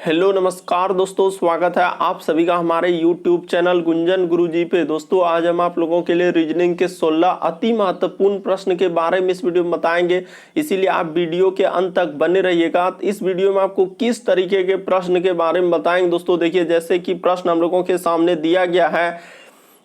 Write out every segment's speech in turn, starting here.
Hello नमस्कार दोस्तों, स्वागत है आप सभी का हमारे YouTube चैनल गुंजन गुरुजी पे। दोस्तों आज हम आप लोगों के लिए रीजनिंग के 16 अति महत्वपूर्ण प्रश्न के बारे में इस वीडियो में बताएंगे, इसीलिए आप वीडियो के अंत तक बने रहिएगा। इस वीडियो में आपको किस तरीके के प्रश्न के बारे में बताएंगे दोस्तों। देखिए, जैसे कि प्रश्न हम लोगों के सामने दिया गया है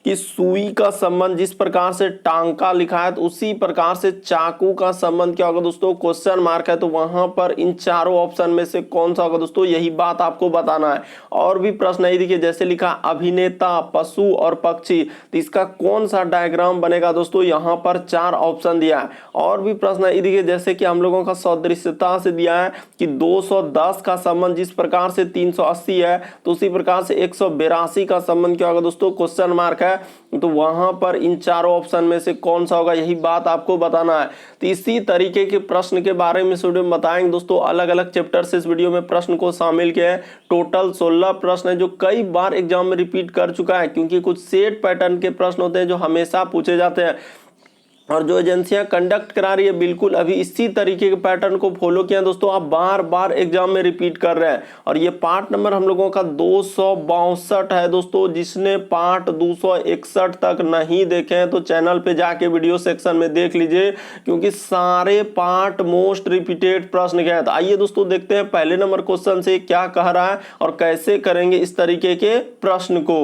कि सुई का संबंध जिस प्रकार से टांका लिखा है तो उसी प्रकार से चाकू का संबंध क्या होगा दोस्तों, क्वेश्चन मार्क है। तो वहां पर इन चारों ऑप्शन में से कौन सा होगा दोस्तों, यही बात आपको बताना है। और भी प्रश्न है, देखिए जैसे लिखा अभिनेता, पशु और पक्षी, तो इसका कौन सा डायग्राम बनेगा दोस्तों, यहाँ पर 4 ऑप्शन दिया है। और भी प्रश्न है, देखिए जैसे कि हम लोगों का सदृश्यता से दिया है कि 210 का संबंध जिस प्रकार से 380 है तो उसी प्रकार से 182 का संबंध क्या होगा दोस्तों, क्वेश्चन मार्क है। तो वहां पर इन चारों ऑप्शन में से कौन सा होगा, यही बात आपको बताना है। तो इसी तरीके के प्रश्न के बारे में इस वीडियो में बताएंगे दोस्तों। अलग अलग चैप्टर से इस वीडियो में प्रश्न को शामिल किया है। टोटल 16 प्रश्न है जो कई बार एग्जाम में रिपीट कर चुका है, क्योंकि कुछ सेट पैटर्न के प्रश्न होते हैं जो हमेशा पूछे जाते हैं। और जो एजेंसियां कंडक्ट करा रही है बिल्कुल अभी इसी तरीके के पैटर्न को फॉलो किया दोस्तों। आप बार बार एग्जाम में रिपीट कर रहे हैं। और ये पार्ट नंबर हम लोगों का 262 है दोस्तों। जिसने पार्ट 261 तक नहीं देखे हैं तो चैनल पे जाके वीडियो सेक्शन में देख लीजिए, क्योंकि सारे पार्ट मोस्ट रिपीटेड प्रश्न के हैं। तो आइए दोस्तों देखते हैं पहले नंबर क्वेश्चन से क्या कह रहा है और कैसे करेंगे इस तरीके के प्रश्न को।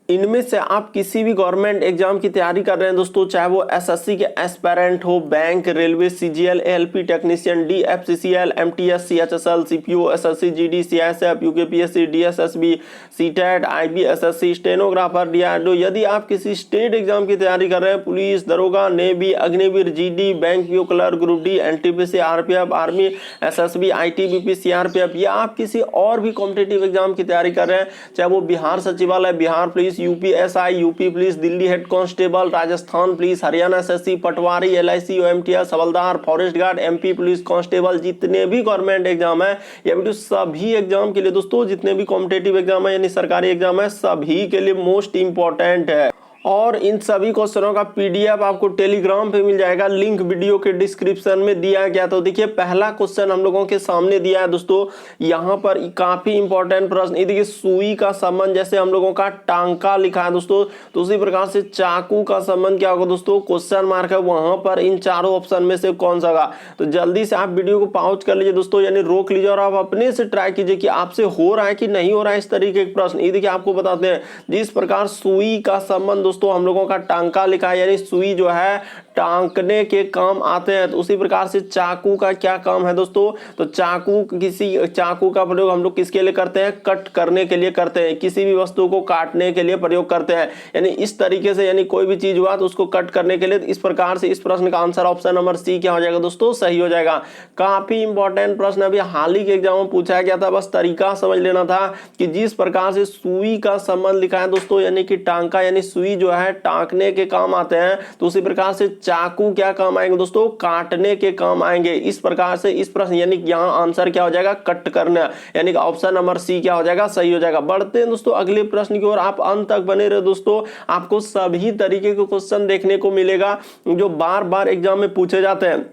इनमें से आप किसी भी गवर्नमेंट एग्जाम की तैयारी कर रहे हैं दोस्तों, चाहे वो एसएससी के एस्पिरेंट हो, bank, railway, CGL, ALP technician, DFCCL, MTS, CHSL, CPO, SSC, GD, CSF, UKPSC, DSSB, CTET, IBSSC, stenographer, DRDO. यदि आप किसी स्टेट एग्जाम की तैयारी कर रहे हैं, पुलिस, दरोगा, navy, Agniveer, GD, bank PO clerk, group D, NTPC, RPF, army, SSB, ITBP, CRPF, या आप किसी और भी कॉम्पिटिटिव एग्जाम की तैयारी कर रहे हैं, चाहे वो बिहार सचिवालय, Bihar police, UPSI, UP police, Delhi head constable, Rajasthan police, Haryana SSC, पटवारी, एलआईसी, ओएमटीएस, हवलदार, forest guard, MP police constable, जितने भी गवर्नमेंट एग्जाम है या वीडियो सभी एग्जाम के लिए दोस्तों, जितने भी कॉम्पिटिटिव एग्जाम है यानी सरकारी एग्जाम है, सभी के लिए मोस्ट इंपॉर्टेंट है। और इन सभी क्वेश्चनों का पीडीएफ आपको टेलीग्राम पे मिल जाएगा, लिंक वीडियो के डिस्क्रिप्शन में दिया गया। तो देखिए पहला क्वेश्चन हम लोगों के सामने दिया है दोस्तों, यहाँ पर काफी इंपॉर्टेंट प्रश्न। ये देखिए सुई का संबंध जैसे हम लोगों का टांका लिखा है दोस्तों, तो उसी प्रकार से चाकू का संबंध क्या होगा दोस्तों, क्वेश्चन मार्क है। वहां पर इन चारों ऑप्शन में से कौन सा होगा। तो जल्दी से आप वीडियो को पॉज कर लीजिए दोस्तों, यानी रोक लीजिए और आप अपने से ट्राई कीजिए कि आपसे हो रहा है कि नहीं हो रहा है इस तरीके के प्रश्न। ये देखिए आपको बताते हैं, जिस प्रकार सुई का संबंध दोस्तों हम लोगों का टांका लिखा है, यानी सुई जो है टांकने के काम आते हैं। तो उसी प्रकार से चाकू का क्या काम है दोस्तों, तो चाकू का प्रयोग हम लोग किसके लिए करते हैं, कट करने के लिए करते हैं, किसी भी वस्तु को काटने के लिए प्रयोग करते हैं। यानी इस तरीके से, यानी कोई भी चीज हुआ तो उसको कट करने के लिए। इस प्रकार से इस प्रश्न का आंसर ऑप्शन नंबर सी क्या हो जाएगा दोस्तों, सही हो जाएगा। काफी इंपॉर्टेंट प्रश्न अभी हाल ही के एग्जाम में पूछा गया था, बस तरीका समझ लेना था कि जिस प्रकार से सुई का संबंध लिखा है दोस्तों, यानी कि टांका यानी सुई जो है टांकने के काम आते हैं, तो उसी प्रकार से चाकू क्या काम आएंगे दोस्तों, काटने के काम आएंगे। इस प्रकार से इस प्रश्न यानी यहां आंसर क्या हो जाएगा, कट करना, यानी ऑप्शन नंबर सी क्या हो जाएगा, सही हो जाएगा। बढ़ते हैं दोस्तों अगले प्रश्न की ओर, आप अंत तक बने रहे दोस्तों। आपको सभी तरीके के क्वेश्चन देखने को मिलेगा जो बार बार एग्जाम में पूछे जाते हैं।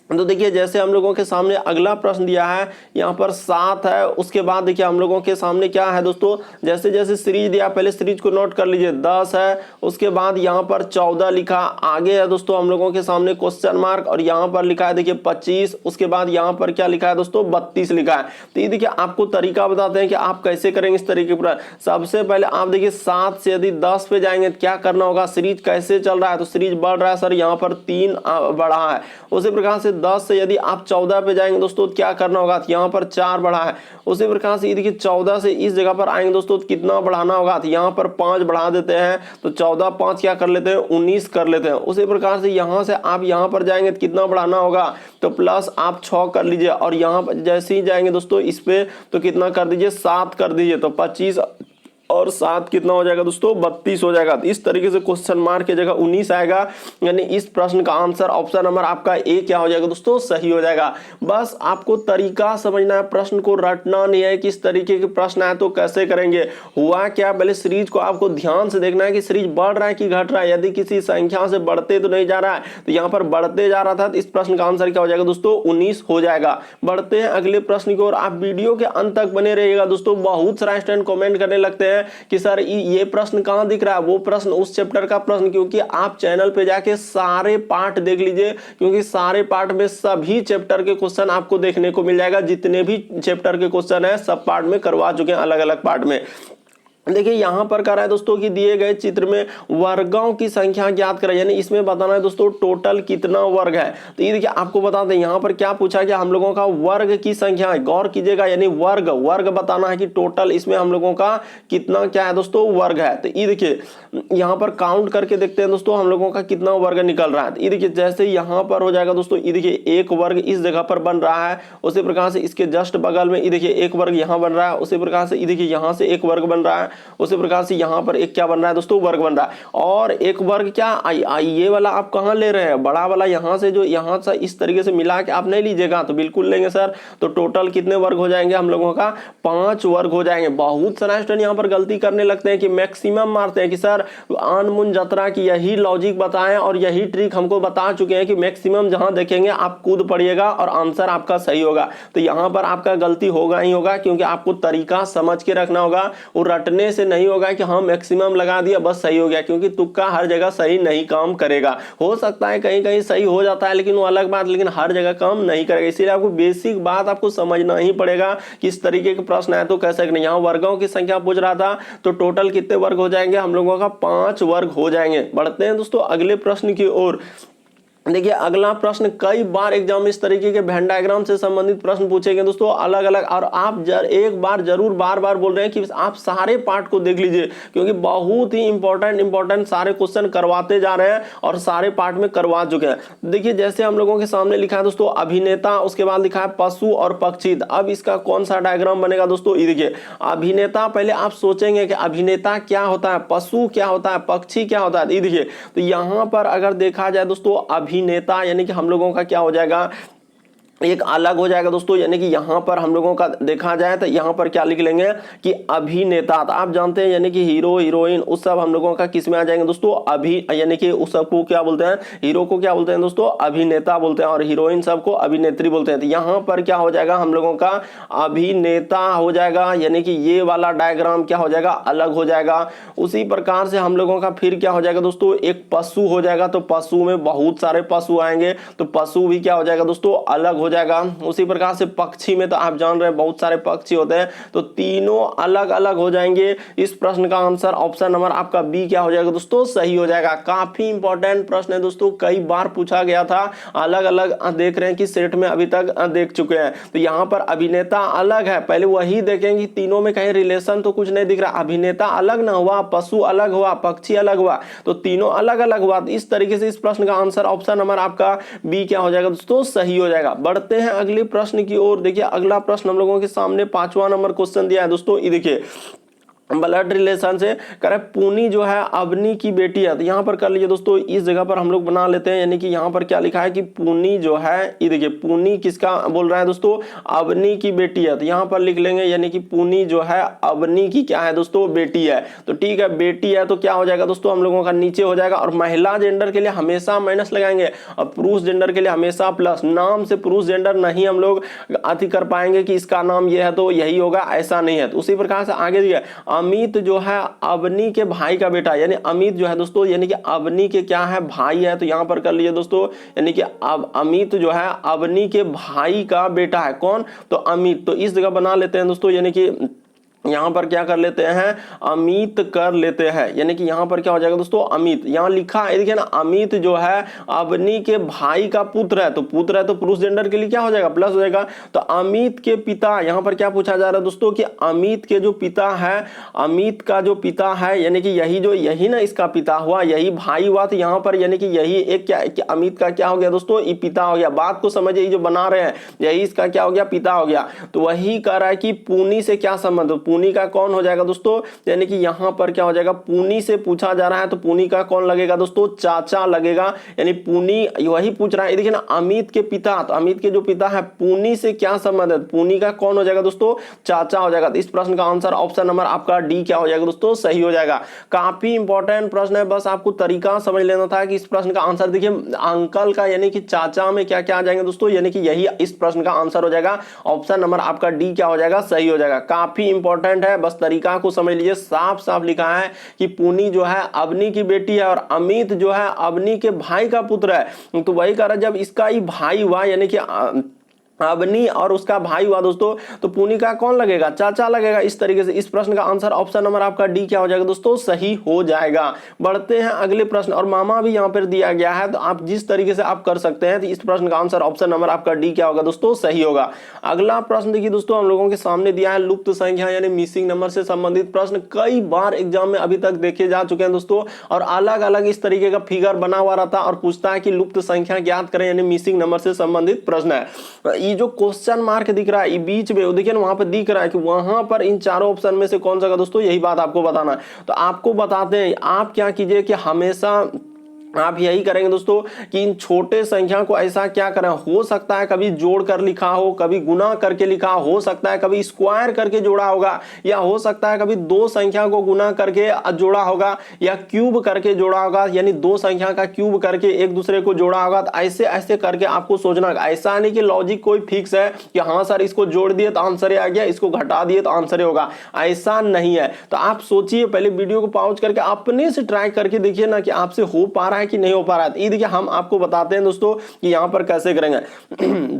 तो देखिए जैसे हम लोगों के सामने अगला प्रश्न दिया है, यहाँ पर 7 है। उसके बाद देखिए हम लोगों के सामने क्या है दोस्तों, जैसे जैसे सीरीज दिया, पहले सीरीज को नोट कर लीजिए। 10 है, उसके बाद यहाँ पर 14 लिखा, आगे है दोस्तों हम लोगों के सामने क्वेश्चन मार्क, और यहाँ पर लिखा है देखिए 25। उसके बाद यहाँ पर क्या लिखा है दोस्तों, 32 लिखा है। तो ये देखिए आपको तरीका बताते हैं कि आप कैसे करेंगे इस तरीके पर। सबसे पहले आप देखिए 7 से यदि 10 पे जाएंगे तो क्या करना होगा, सीरीज कैसे चल रहा है, तो सीरीज बढ़ रहा है सर, यहाँ पर 3 बढ़ा है। उसी प्रकार से 10 से यदि आप 14 पे जाएंगे दोस्तों तो क्या करना होगा, यहाँ पर 4 बढ़ा है। उसी प्रकार से देखिए 14 से इस जगह पर आएंगे दोस्तों तो कितना बढ़ाना होगा, तो यहाँ पर 5 बढ़ा देते हैं, तो 14 5 क्या कर लेते हैं, 19 कर लेते हैं। उसी प्रकार से यहाँ से आप यहाँ पर जाएंगे तो कितना बढ़ाना होगा, तो प्लस आप 6 कर लीजिए, और यहाँ पर जैसे ही जाएंगे दोस्तों इस पे तो कितना कर दीजिए, 7 कर दीजिए, तो 25 और 7 कितना हो जाएगा दोस्तों 32 हो जाएगा। तो इस तरीके से क्वेश्चन मार्क की जगह 19 आएगा, यानी इस प्रश्न का आंसर ऑप्शन नंबर आपका ए क्या हो जाएगा दोस्तों सही हो जाएगा। बस आपको तरीका समझना है, प्रश्न को रटना नहीं है। किस तरीके के प्रश्न आए तो कैसे करेंगे। हुआ क्या, पहले सीरीज को आपको ध्यान से देखना है कि सीरीज बढ़ रहा है कि घट रहा है। यदि किसी संख्या से बढ़ते तो नहीं जा रहा है, तो यहाँ पर बढ़ते जा रहा था, तो इस प्रश्न का आंसर क्या हो जाएगा दोस्तों 19 हो जाएगा। बढ़ते हैं अगले प्रश्न की ओर। आप वीडियो के अंत तक बने रहिएगा दोस्तों। बहुत सारा स्टूडेंट कमेंट करने लगते हैं कि सर ये प्रश्न कहां दिख रहा है, वो प्रश्न उस चैप्टर का प्रश्न, क्योंकि आप चैनल पे जाके सारे पार्ट देख लीजिए, क्योंकि सारे पार्ट में सभी चैप्टर के क्वेश्चन आपको देखने को मिल जाएगा। जितने भी चैप्टर के क्वेश्चन है सब पार्ट में करवा चुके हैं, अलग अलग पार्ट में। देखिए यहां पर कह रहा है दोस्तों कि दिए गए चित्र में वर्गों की संख्या ज्ञात करें, यानी इसमें बताना है दोस्तों टोटल कितना वर्ग है। तो ये देखिए आपको बता दें यहां पर क्या पूछा गया, हम लोगों का वर्ग की संख्या है, गौर कीजिएगा, यानी वर्ग बताना है कि टोटल इसमें हम लोगों का कितना क्या है दोस्तों वर्ग है। तो ये देखिए यहां पर काउंट करके देखते हैं दोस्तों हम लोगों का कितना वर्ग निकल रहा है। तो ये देखिए जैसे यहां पर हो जाएगा दोस्तों, ये देखिए एक वर्ग इस जगह पर बन रहा है, उसी प्रकार से इसके जस्ट बगल में ये देखिए एक वर्ग यहां बन रहा है, उसी प्रकार से ये देखिए यहां से एक वर्ग बन रहा है, उसी प्रकार से यहां पर एक क्या बन रहा है दोस्तों वर्ग बन रहा है। और एक वर्ग क्या ये वाला आप कहां ले रहे हैं, बड़ा वाला यहां से, जो यहां से इस तरीके से मिला के आप नहीं लीजिएगा, तो बिल्कुल लेंगे सर। तो टोटल कितने वर्ग हो जाएंगे हम लोगों का 5 वर्ग हो जाएंगे। बहुत सारे स्टूडेंट यहां पर गलती करने लगते हैं कि मैक्सिमम मारते हैं कि सर अनमुन जतरा की यही लॉजिक बताएं और यही ट्रिक हमको बता चुके हैं कि मैक्सिमम जहां देखेंगे आप कूद पड़िएगा और आंसर आपका सही होगा। तो यहां पर आपका गलती होगा ही होगा, क्योंकि आपको तरीका समझ के रखना होगा। और रटने से नहीं होगा कि हाँ मैक्सिमम लगा दिया बस सही हो गया, क्योंकि तुक्का हर जगह सही नहीं काम करेगा। हो सकता है कहीं कहीं सही हो जाता है, लेकिन वो अलग बात, लेकिन हर जगह काम नहीं करेगा। इसीलिए आपको बेसिक बात आपको समझना ही पड़ेगा कि इस तरीके के प्रश्न आए तो कैसे करना। यहाँ वर्गों की संख्या पूछ रहा था, तो टोटल कितने वर्ग हो जाएंगे हम लोगों का 5 वर्ग हो जाएंगे। बढ़ते हैं दोस्तों अगले प्रश्न की ओर। देखिए अगला प्रश्न, कई बार एग्जाम इस तरीके के वेन डायग्राम से संबंधित प्रश्न पूछेंगे दोस्तों अलग अलग, और आप एक बार जरूर बार बार बोल रहे हैं कि आप सारे पार्ट को देख लीजिए, क्योंकि बहुत ही इंपॉर्टेंट सारे क्वेश्चन करवाते जा रहे हैं और सारे पार्ट में करवा चुके हैं। देखिए जैसे हम लोगों के सामने लिखा है दोस्तों अभिनेता, उसके बाद लिखा है पशु और पक्षी। अब इसका कौन सा डायग्राम बनेगा दोस्तों, ये देखिए अभिनेता, पहले आप सोचेंगे कि अभिनेता क्या होता है, पशु क्या होता है, पक्षी क्या होता है। ये देखिए तो यहां पर अगर देखा जाए दोस्तों अभिनेता यानी कि हम लोगों का क्या हो जाएगा एक अलग हो जाएगा दोस्तों, यानी कि यहां पर हम लोगों का देखा जाए तो यहां पर क्या लिख लेंगे कि अभिनेता। तो आप जानते हैं यानी कि हीरो हीरोइन उस सब हम लोगों का किस में आ जाएंगे दोस्तों यानी कि उस सब को क्या बोलते हैं, हीरो को क्या बोलते हैं दोस्तों अभिनेता बोलते हैं, और हीरोइन सब को अभिनेत्री बोलते हैं। तो यहां पर क्या हो जाएगा हम लोगों का अभिनेता हो जाएगा, यानी कि ये वाला डायग्राम क्या हो जाएगा अलग हो जाएगा। उसी प्रकार से हम लोगों का फिर क्या हो जाएगा दोस्तों एक पशु हो जाएगा, तो पशु में बहुत सारे पशु आएंगे, तो पशु भी क्या हो जाएगा दोस्तों अलग हो जाएगा। उसी प्रकार से पक्षी में तो आप जान रहे हैं बहुत सारे पक्षी होते हैं, तो तीनों अलग अलग हो जाएंगे। इस प्रश्न का आंसर ऑप्शन नंबर आपका बी क्या हो जाएगा दोस्तों सही हो जाएगा। काफी इंपॉर्टेंट प्रश्न है दोस्तों, कई बार पूछा गया था, अलग अलग देख रहे हैं कि सेट में अभी तक देख चुके हैं। तो यहाँ पर अभिनेता अलग है, पहले वही देखेंगे तीनों में कहीं रिलेशन तो कुछ नहीं दिख रहा। अभिनेता अलग ना हुआ, पशु अलग हुआ, पक्षी अलग हुआ, तो तीनों अलग अलग हुआ। इस तरीके से इस प्रश्न का आंसर ऑप्शन नंबर आपका बी क्या हो जाएगा दोस्तों सही हो जाएगा। बढ़ते हैं अगले प्रश्न की ओर। देखिए अगला प्रश्न हम लोगों के सामने 5वां नंबर क्वेश्चन दिया है दोस्तों, ये देखिए ब्लड रिलेशन से कह रहे पूनी जो है अवनी की बेटी है। तो यहाँ पर कर लीजिए दोस्तों, इस जगह पर हम लोग बना लेते हैं, यानी कि यहाँ पर क्या लिखा है कि पूनी जो है, ये देखिए पूनी किसका बोल रहा है दोस्तों अवनी की बेटी है। तो यहाँ पर लिख लेंगे यानी कि पूनी जो है अवनी की क्या है दोस्तों बेटी है। तो ठीक है बेटी है तो क्या हो जाएगा दोस्तों हम लोगों का नीचे हो जाएगा, और महिला जेंडर के लिए हमेशा माइनस लगाएंगे और पुरुष जेंडर के लिए हमेशा प्लस। नाम से पुरुष जेंडर नहीं हम लोग अति कर पाएंगे कि इसका नाम ये है तो यही होगा, ऐसा नहीं है। तो उसी प्रकार से आगे दिया अमित जो है अवनी के भाई का बेटा, यानी अमित जो है दोस्तों यानी कि अवनी के क्या है भाई है। तो यहां पर कर लीजिए दोस्तों यानी कि अब अमित जो है अवनी के भाई का बेटा है, कौन तो अमित। तो इस जगह बना लेते हैं दोस्तों, यानी कि यहां पर क्या कर लेते हैं अमित कर लेते हैं, यानी कि यहां पर क्या हो जाएगा दोस्तों अमित। यहां लिखा है देखिए ना अमित जो है अवनी के भाई का पुत्र है, तो पुत्र है तो पुरुष जेंडर के लिए क्या हो जाएगा प्लस हो जाएगा। तो अमित के पिता, यहां पर क्या पूछा जा रहा है दोस्तों कि अमित के जो पिता है, अमित का जो पिता है यानी कि यही ना इसका पिता हुआ, यही भाई हुआ। तो यहां पर यानी कि यही एक क्या अमित का क्या हो गया दोस्तों ये पिता हो गया। बात को समझिए, जो बना रहे हैं यही इसका क्या हो गया पिता हो गया। तो वही कह रहा है कि पूनी से क्या संबंध, पूनी का कौन हो जाएगा दोस्तों, यानी कि यहाँ पर क्या हो जाएगा, पूनी से पूछा जा रहा है तो पूनी का कौन लगेगा दोस्तों, चाचा लगेगा। यानी पूनी वही पूछ रहा है, देखिए ना अमित के पिता, तो अमित के जो पिता है पूनी से क्या संबंध है, पूनी का कौन हो जाएगा दोस्तों, चाचा हो जाएगा। तो इस प्रश्न का आंसर ऑप्शन नंबर आपका डी क्या हो जाएगा दोस्तों, सही हो जाएगा। काफी इंपॉर्टेंट प्रश्न है, बस आपको तरीका समझ लेना था कि इस प्रश्न का आंसर देखिए अंकल का यानी कि चाचा में क्या क्या आ जाएंगे दोस्तों, यानी कि यही इस प्रश्न का आंसर हो जाएगा। ऑप्शन नंबर आपका डी क्या हो जाएगा, सही हो जाएगा। काफी इंपॉर्टेंट है, बस तरीका को समझ लीजिए। साफ साफ लिखा है कि पूनी जो है अवनी की बेटी है और अमित जो है अवनी के भाई का पुत्र है। तो वही कह रहा है जब इसका ही भाई हुआ यानी कि अवनी और उसका भाई हुआ दोस्तों, तो पूनी का कौन लगेगा, चाचा लगेगा। इस तरीके से इस प्रश्न का आंसर ऑप्शन नंबर आपका डी क्या हो जाएगा दोस्तों, सही हो जाएगा। बढ़ते हैं अगले प्रश्न, और मामा भी यहाँ पर दिया गया है, तो आप जिस तरीके से आप कर सकते हैं, तो इस प्रश्न का आंसर ऑप्शन नंबर आपका डी क्या होगा दोस्तों, सही होगा। अगला प्रश्न देखिए दोस्तों, हम लोगों के सामने दिया है लुप्त संख्या यानी मिसिंग नंबर से संबंधित प्रश्न। कई बार एग्जाम में अभी तक देखे जा चुके हैं दोस्तों, और अलग अलग इस तरीके का फिगर बना हुआ रहता और पूछता है कि लुप्त संख्या ज्ञात करें, यानी मिसिंग नंबर से संबंधित प्रश्न है। ये जो क्वेश्चन मार्क दिख रहा है बीच में, देखिए ना वहां पर दिख रहा है कि वहां पर इन चारों ऑप्शन में से कौन सा होगा दोस्तों, यही बात आपको बताना है। तो आपको बताते हैं, आप क्या कीजिए कि हमेशा आप यही करेंगे दोस्तों कि इन छोटे संख्या को ऐसा क्या करें, हो सकता है कभी जोड़ कर लिखा हो, कभी गुना करके लिखा हो सकता है, कभी स्क्वायर करके जोड़ा होगा, या हो सकता है कभी दो संख्या को गुना करके जोड़ा होगा, या क्यूब करके जोड़ा होगा, यानी दो संख्या का क्यूब करके एक दूसरे को जोड़ा होगा। तो ऐसे ऐसे करके आपको सोचना होगा। ऐसा नहीं कि लॉजिक कोई फिक्स है कि हाँ सर इसको जोड़ दिए तो आंसर आ गया, इसको घटा दिए तो आंसर होगा, ऐसा नहीं है। तो आप सोचिए, पहले वीडियो को पॉज करके अपने से ट्राई करके देखिए ना कि आपसे हो पा रहा है कि नहीं हो पा रहा है। ये देखिए हम आपको बताते हैं दोस्तों कि यहां पर कैसे करेंगे।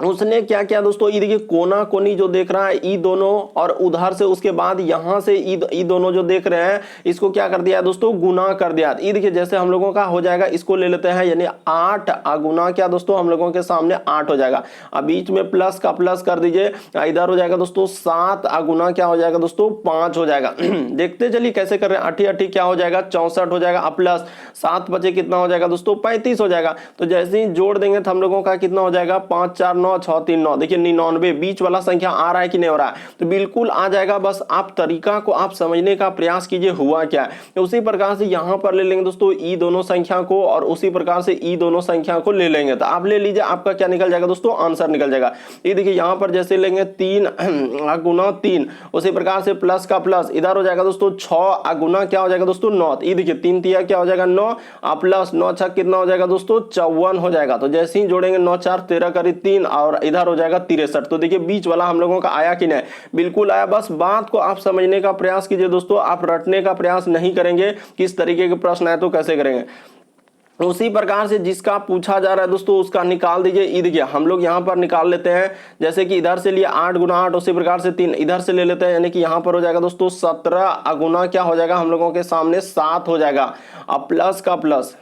उसने क्या किया दोस्तों, ये देखिए कोना कोनी जो देख रहा है ई दोनों, और उधर से उसके बाद यहां से ई दोनों जो देख रहे हैं, इसको क्या कर दिया है दोस्तों, गुना कर दिया। ये देखिए जैसे हम लोगों का हो जाएगा, इसको ले लेते हैं, यानी 8 गुना क्या दोस्तों, हम लोगों के सामने 8 हो जाएगा। अब बीच में प्लस का प्लस कर दीजिए, इधर हो जाएगा दोस्तों 7 गुना क्या हो जाएगा दोस्तों, 5 हो जाएगा। देखते चलिए कैसे कर रहे हैं। 8 8 क्या हो जाएगा, 64 हो जाएगा, प्लस 7 बचे कितना हो जाएगा दोस्तों, 35 हो जाएगा। तो जैसे ही जोड़ देंगे तो हम लोगों का कितना हो जाएगा, 5 4 9 6 3 9, देखिए 99। बीच वाला संख्या आ रहा है कि नहीं हो रहा है, तो बिल्कुल आ जाएगा। बस आप तरीका को आप समझने का प्रयास कीजिए हुआ क्या है। तो उसी प्रकार से यहां पर ले लेंगे दोस्तों ई दोनों संख्या को, और उसी प्रकार से ई दोनों संख्या को ले लेंगे। तो आप ले लीजिए, आपका क्या निकल जाएगा दोस्तों, आंसर निकल जाएगा। ये देखिए यहां पर जैसे लेंगे 3 गुना 3, उसी प्रकार से प्लस का प्लस, इधर हो जाएगा दोस्तों 6 गुना क्या हो जाएगा दोस्तों 9। ये देखिए 3 तिया क्या हो जाएगा 9, प्लस 9 6 कितना हो जाएगा दोस्तों 54 हो जाएगा। तो जैसे ही जोड़ेंगे 9 4 13 करी 3, और इधर हो जाएगा 63। तो देखिए बीच वाला हम लोगों का आया कि नहीं, बिल्कुल आया। बस बात को आप समझने का प्रयास कीजिए दोस्तों, आप रटने का प्रयास नहीं करेंगे। किस तरीके के प्रश्न है तो कैसे करेंगे। उसी प्रकार से जिसका पूछा जा रहा है दोस्तों उसका निकाल दीजिए। ये देखिए हम लोग यहाँ पर निकाल लेते हैं, जैसे कि इधर से लिए 8 गुना 8, उसी प्रकार से 3 इधर से ले लेते हैं, यानी कि यहाँ पर हो जाएगा दोस्तों 17 गुना क्या हो जाएगा, हम लोगों के सामने 7 हो जाएगा। अब प्लस का प्लस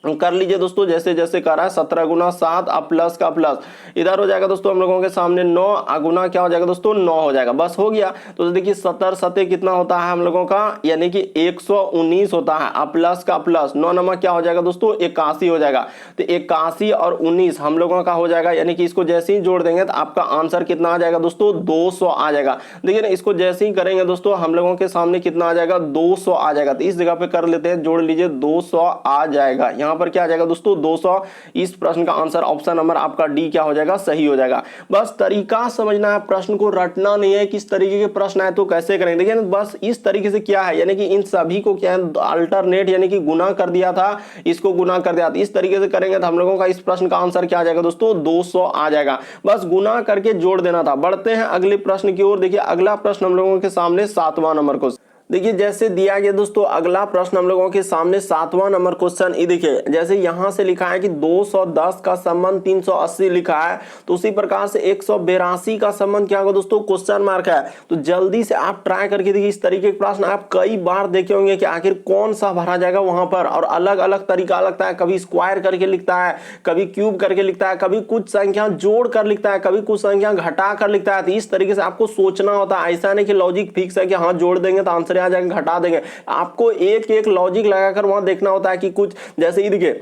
कर लीजिए दोस्तों, जैसे जैसे कर रहा है 17 गुना 7, अब प्लस का प्लस, इधर हो जाएगा दोस्तों हम लोगों के सामने 9 गुना क्या हो जाएगा दोस्तों 9 हो जाएगा। बस हो गया। तो देखिए 17 7 कितना होता है हम लोगों का, यानी कि 119 होता है। अब प्लस का प्लस 9 नमक क्या हो जाएगा दोस्तों 81 हो जाएगा। तो 81 और 19 हम लोगों का हो जाएगा, यानी कि इसको जैसे ही जोड़ देंगे तो आपका आंसर कितना आ जाएगा दोस्तों 200 आ जाएगा। देखिए ना इसको जैसे ही करेंगे दोस्तों हम लोगों के सामने कितना आ जाएगा 200 आ जाएगा। तो इस जगह पे कर लेते हैं, जोड़ लीजिए 200 आ जाएगा। यहाँ पर क्या आ जाएगा दोस्तों 200। इस प्रश्न का आंसर ऑप्शन नंबर आपका डी क्या हो जाएगा, सही हो जाएगा। बस तरीका समझना है, प्रश्न को रटना नहीं है। किस तरीके के प्रश्न है तो कैसे करेंगे, देखिए बस इस तरीके से क्या है, यानी कि इन सभी को क्या है अल्टरनेट यानी कि गुना कर दिया था, इसको गुना कर दिया था। इस तरीके से करेंगे तो हम लोगों का इस प्रश्न का आंसर क्या आ जाएगा दोस्तों 200 आ जाएगा। बस गुना करके जोड़ देना था। बढ़ते हैं अगले प्रश्न की ओर। देखिए अगला प्रश्न हम लोगों के सामने 7वां नंबर को, देखिए जैसे दिया गया दोस्तों अगला प्रश्न हम लोगों के सामने 7वां नंबर क्वेश्चन। ये देखिए जैसे यहां से लिखा है कि 210 का संबंध 380 लिखा है, तो उसी प्रकार से 182 का संबंध क्या होगा दोस्तों, क्वेश्चन मार्क है। तो जल्दी से आप ट्राई करके देखिए, इस तरीके के प्रश्न आप कई बार देखे होंगे कि आखिर कौन सा भरा जाएगा वहां पर, और अलग अलग तरीका लगता है। कभी स्क्वायर करके लिखता है, कभी क्यूब करके लिखता है, कभी कुछ संख्या जोड़ कर लिखता है, कभी कुछ संख्या घटा कर लिखता है। तो इस तरीके से आपको सोचना होता है। ऐसा नहीं कि लॉजिक फिक्स है कि हाँ जोड़ देंगे तो आंसर आ जाएगा, घटा देंगे। आपको एक एक लॉजिक लगाकर वहां देखना होता है कि कुछ जैसे ये देखिए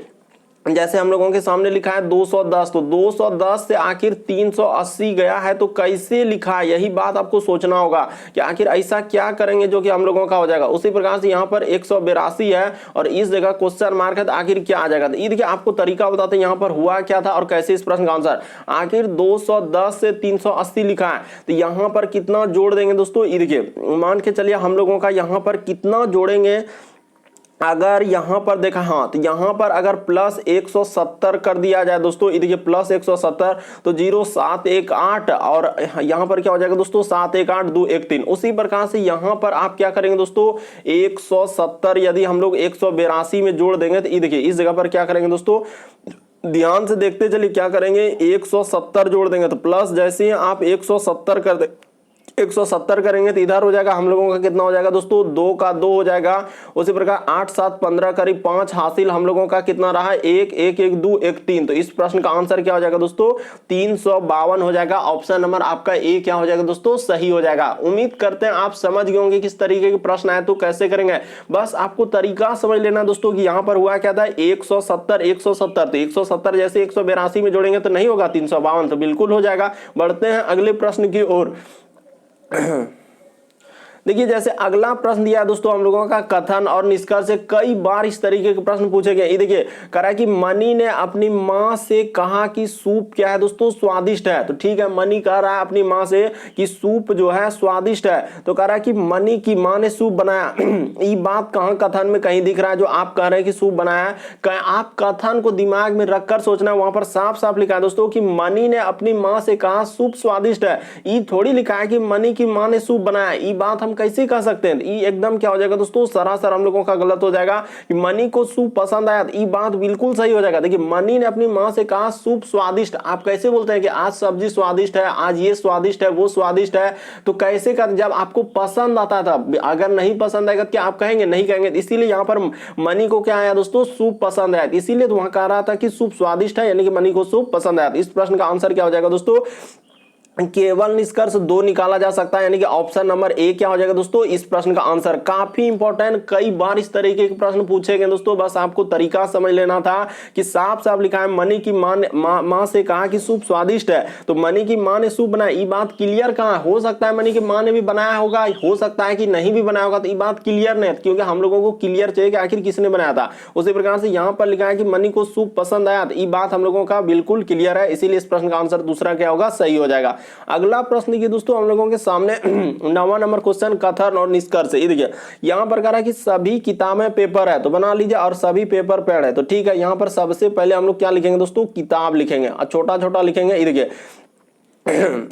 जैसे हम लोगों के सामने लिखा है 210, तो 210 से आखिर 380 गया है तो कैसे लिखा है, यही बात आपको सोचना होगा कि आखिर ऐसा क्या करेंगे जो कि हम लोगों का हो जाएगा। उसी प्रकार से यहाँ पर 182 है और इस जगह क्वेश्चन मार्क है, तो आखिर क्या आ जाएगा। तो ये देखिए आपको तरीका बताते हैं यहाँ पर हुआ क्या था और कैसे इस प्रश्न का आंसर। आखिर 210 से 380 लिखा है, तो यहाँ पर कितना जोड़ देंगे दोस्तों। ये देखिए मान के चलिए हम लोगों का यहाँ पर कितना जोड़ेंगे, अगर यहां पर देखा, हाँ तो यहां पर अगर प्लस 170 कर दिया जाए दोस्तों, ये देखिए प्लस 170 तो 0718 और यहां पर क्या हो जाएगा दोस्तों 718 213। उसी प्रकार से यहां पर आप क्या करेंगे दोस्तों 170 यदि हम लोग 182 में जोड़ देंगे, तो ये देखिए इस जगह पर क्या करेंगे दोस्तों, ध्यान से देखते चलिए क्या करेंगे 170 जोड़ देंगे, तो प्लस जैसे ही आप 170 कर दे 170 करेंगे तो इधर हो जाएगा हम लोगों का कितना हो जाएगा दोस्तों 2 का 2 हो जाएगा। उसी प्रकार 8 7 15 करीब 5 हासिल हम लोगों का कितना रहा 1 1 1 2 1 3। तो इस प्रश्न का आंसर क्या हो जाएगा दोस्तों 352 हो जाएगा। ऑप्शन नंबर आपका ए क्या हो जाएगा दोस्तों सही हो जाएगा। उम्मीद करते हैं आप समझ गए होंगे किस तरीके के प्रश्न आए तो कैसे करेंगे। बस आपको तरीका समझ लेना दोस्तों कि यहाँ पर हुआ क्या था 170 170, तो 170 जैसे 182 में जोड़ेंगे तो नहीं होगा 352, तो बिल्कुल हो जाएगा। बढ़ते हैं अगले प्रश्न की ओर। देखिए जैसे अगला प्रश्न दिया है दोस्तों हम लोगों का कथन और निष्कर्ष से कई बार इस तरीके के प्रश्न पूछे गए। ये देखिए कह रहा है कि मनी ने अपनी मां से कहा कि सूप क्या है दोस्तों स्वादिष्ट है। तो ठीक है, मनी कह रहा है अपनी मां से कि सूप जो है स्वादिष्ट है, तो कह रहा है कि मनी की मां ने सूप बनाया। ये बात कहां कथन में कहीं दिख रहा है जो आप कह रहे हैं कि सूप बनाया है। आप कथन को दिमाग में रखकर सोचना, वहां पर साफ साफ लिखा है दोस्तों कि मनी ने अपनी मां से कहा सूप स्वादिष्ट है। ये थोड़ी लिखा है कि मनी की मां ने सूप बनाया। ये बात हम कैसे कह सकते हैं, ये एकदम क्या हो जाएगा दोस्तों सरासर हम लोगों का गलत हो जाएगा कि मनी को सूप पसंद आया। ये बात बिल्कुल सही हो जाएगा। देखिए मनी ने अपनी मां से कहा सूप स्वादिष्ट। आप कैसे बोलते हैं कि आज सब्जी स्वादिष्ट है, आज ये स्वादिष्ट है, वो स्वादिष्ट है, तो कैसे कर जब आपको पसंद आता था। अगर नहीं पसंद आएगा क्या आप कहेंगे, नहीं कहेंगे। इसीलिए यहां पर मनी को क्या आया दोस्तों सूप पसंद आया, इसीलिए तो वहां कह रहा था कि सूप स्वादिष्ट है, यानी कि मनी को सूप पसंद आया। इस प्रश्न का आंसर क्या हो जाएगा दोस्तों केवल निष्कर्ष 2 निकाला जा सकता है, यानी कि ऑप्शन नंबर ए क्या हो जाएगा दोस्तों इस प्रश्न का आंसर। काफी इंपॉर्टेंट, कई बार इस तरीके के प्रश्न पूछे गए दोस्तों। बस आपको तरीका समझ लेना था कि साफ साफ लिखा है मनी की मां से कहा कि सूप स्वादिष्ट है, तो मनी की मां ने सूप बनाया। ये बात क्लियर कहां हो सकता है मनी की मां ने भी बनाया होगा, हो सकता है कि नहीं भी बनाया होगा, तो ये बात क्लियर नहीं, क्योंकि हम लोगों को क्लियर चाहिए कि आखिर किसने बनाया था। उसी प्रकार से यहां पर लिखा है कि मनी को सूप पसंद आया, तो ये बात हम लोगों का बिल्कुल क्लियर है, इसीलिए इस प्रश्न का आंसर दूसरा क्या होगा सही हो जाएगा। अगला प्रश्न देखिए दोस्तों हम लोगों के सामने 9वां नंबर क्वेश्चन कथन और निष्कर्ष। ये देखिए यहां पर कह रहा है कि सभी किताबें पेपर है, तो बना लीजिए, और सभी पेपर पेड़ है। तो ठीक है, यहां पर सबसे पहले हम लोग क्या लिखेंगे दोस्तों किताब लिखेंगे, और छोटा छोटा लिखेंगे। ये देखिए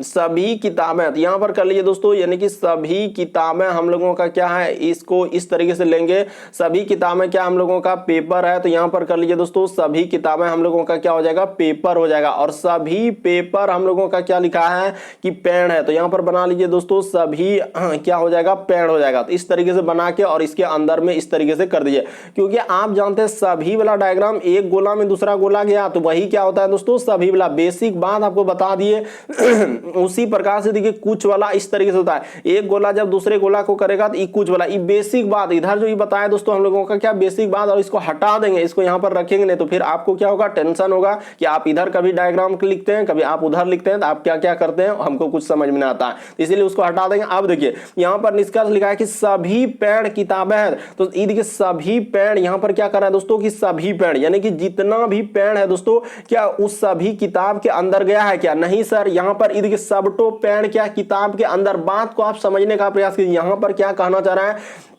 सभी किताबें, तो यहां पर कर लीजिए दोस्तों, यानी कि सभी किताबें हम लोगों का क्या है, इसको इस तरीके से लेंगे। सभी किताबें क्या हम लोगों का पेपर है, तो यहां पर कर लीजिए दोस्तों सभी किताबें हम लोगों का क्या हो जाएगा पेपर हो जाएगा। और सभी पेपर हम लोगों का क्या लिखा है कि पेड़ है, तो यहां पर बना लीजिए दोस्तों सभी क्या हो जाएगा पेड़ हो जाएगा। तो इस तरीके से बना के और इसके अंदर में इस तरीके से कर दीजिए, क्योंकि आप जानते हैं सभी वाला डायग्राम एक गोला में दूसरा गोला गया तो वही क्या होता है दोस्तों सभी वाला। बेसिक बात आपको बता दिए। उसी प्रकार से देखिए कुछ वाला इस तरीके से होता है, एक गोला जब दूसरे गोला को करेगा तो कुछ वाला। ये बेसिक बात इधर जो ये बताया दोस्तों हम लोगों का क्या बेसिक बात, और इसको हटा देंगे, इसको यहां पर रखेंगे नहीं तो फिर आपको क्या होगा टेंशन होगा कि आप इधर कभी डायग्राम लिखते हैं कभी आप उधर लिखते हैं, तो आप क्या क्या करते हैं हमको कुछ समझ में नहीं आता है, इसीलिए उसको हटा देंगे। अब देखिए यहां पर निष्कर्ष लिखा है कि सभी पेड़ किताबें हैं, तो ये देखिए सभी पेड़ यहां पर क्या कर रहा है दोस्तों कि सभी पेड़ यानी कि जितना भी पेड़ है दोस्तों क्या उस सभी किताब के अंदर गया है क्या, नहीं सर। यहां पर देखिए सबटो पेड़ क्या किताब के अंदर। बात को आप समझने का प्रयास कीजिए, यहां पर क्या कहना चाह रहा है